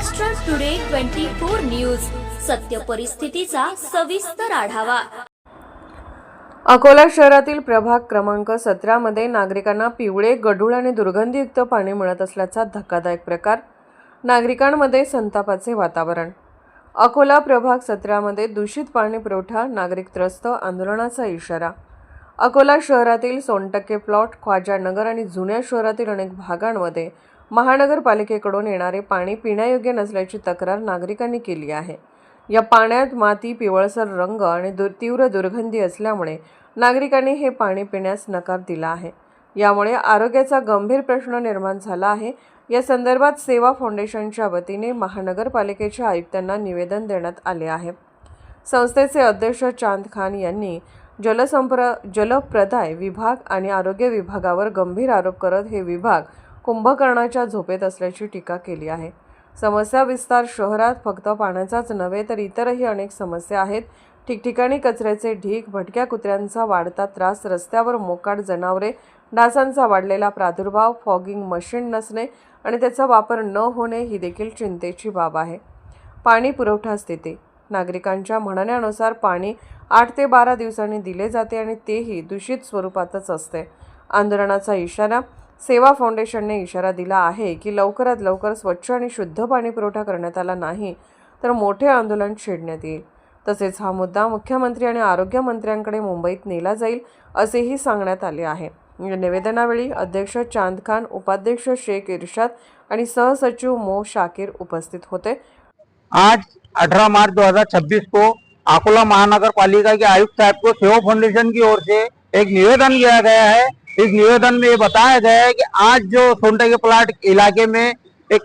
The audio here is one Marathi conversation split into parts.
महाराष्ट्र टुडे 24 न्यूज, सत्य परिस्थितीचा सविस्तर आढावा। अकोला शहरातील प्रभाग क्रमांक 17 मध्ये नागरिकांना पिवळे, गढूळ आणि दुर्गंधीयुक्त पाणी मिळत असल्याचा धक्कादायक प्रकार। नागरिकांमध्ये संतापाचे वातावरण। अकोला प्रभाग 17 मध्ये दूषित पाणी पुरवठा, नागरिक त्रस्त, आंदोलनाचा इशारा। अकोला शहरातील 100% प्लॉट, ख्वाजा नगर आणि जुन्या शहरातील अनेक भागांमध्ये महानगरपालिकेकडून येणारे पाणी पिण्यायोग्य नसल्याची तक्रार नागरिकांनी केली आहे। या पाण्यात माती, पिवळसर रंग आणि तीव्र दुर्गंधी असल्यामुळे नागरिकांनी हे पाणी पिण्यास नकार दिला आहे। यामुळे आरोग्याचा गंभीर प्रश्न निर्माण झाला आहे। या संदर्भात सेवा फाउंडेशनच्या वतीने महानगरपालिकेच्या आयुक्तांना निवेदन देण्यात आले आहे। संस्थेचे अध्यक्ष चांद खान यांनी जलप्रदाय विभाग आणि आरोग्य विभागावर गंभीर आरोप करत हे विभाग कुंभकर्णाच्या झोपेत असल्याची टीका केली आहे। समस्या विस्तार शहरात फक्त पाण्याचाच नव्हे तर इतरही अनेक समस्या आहेत। ठिकठिकाणी कचऱ्याचे ढीग, भटक्या कुत्र्यांचा वाढता त्रास, रस्त्यावर मोकाट जनावरे, डासांचा वाढलेला प्रादुर्भाव, फॉगिंग मशीन नसणे आणि त्याचा वापर न होणे ही देखील चिंतेची बाब आहे। पाणी पुरवठा स्थिती। नागरिकांच्या म्हणण्यानुसार पाणी 8 ते 12 दिवसांनी दिले जाते आणि तेही दूषित स्वरूपातच असते। आंदोलनाचा इशारा। सेवा फाउंडेशनने इशारा दिला आहे की लवकरात लवकर स्वच्छ आणि शुद्ध पाणी पुरवठा करण्यात आला नाही तर मोठे आंदोलन छेडण्यात येईल। तसेच हा मुद्दा मुख्यमंत्री आणि आरोग्य मंत्र्यांकडे मुंबईत नेला जाईल असेही सांगण्यात आले आहे। या निवेदनावेळी अध्यक्ष चांद खान, उपाध्यक्ष शेख इरशाद आणि सहसचिव मो शाकिर उपस्थित होते। आज 18 मार्च 2026 को अकोला महानगर पालिका के आयुक्त साहब को सेवा फाउंडेशन की ओर से एक निवेदन दिया गया है। इस निवेदन में ये बताया गया है कि आज जो 100 के प्लाट इलाके में एक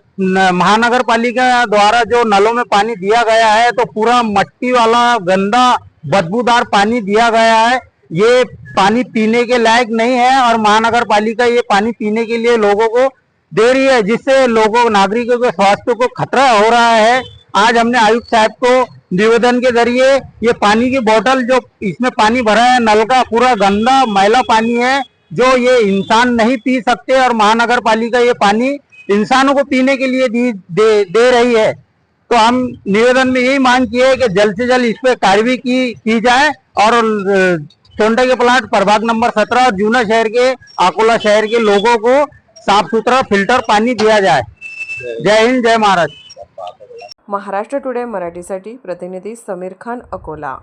महानगर पालिका द्वारा जो नलों में पानी दिया गया है तो पूरा मट्टी वाला गंदा बदबूदार पानी दिया गया है। ये पानी पीने के लायक नहीं है और महानगर पालिका ये पानी पीने के लिए लोगों को दे रही है, जिससे नागरिकों के स्वास्थ्य को खतरा हो रहा है। आज हमने आयुक्त साहब को निवेदन के जरिए ये पानी की बोतल जो इसमें पानी भरा है नल का पूरा गंदा मैला पानी है जो ये इंसान नहीं पी सकते और महानगर पालिका ये पानी इंसानों को पीने के लिए दे रही है। तो हम निवेदन में यही मांग की है कि जल्द से जल्द इस पर कार्रवाई की जाए और 100 के प्लाट प्रभाग नंबर 17 और जूना शहर के अकोला शहर के लोगों को साफ सुथरा फिल्टर पानी दिया जाए। जय हिंद, जय महाराष्ट्र। महाराष्ट्र टुडे मराठीसाठी प्रतिनिधी समीर खान, अकोला।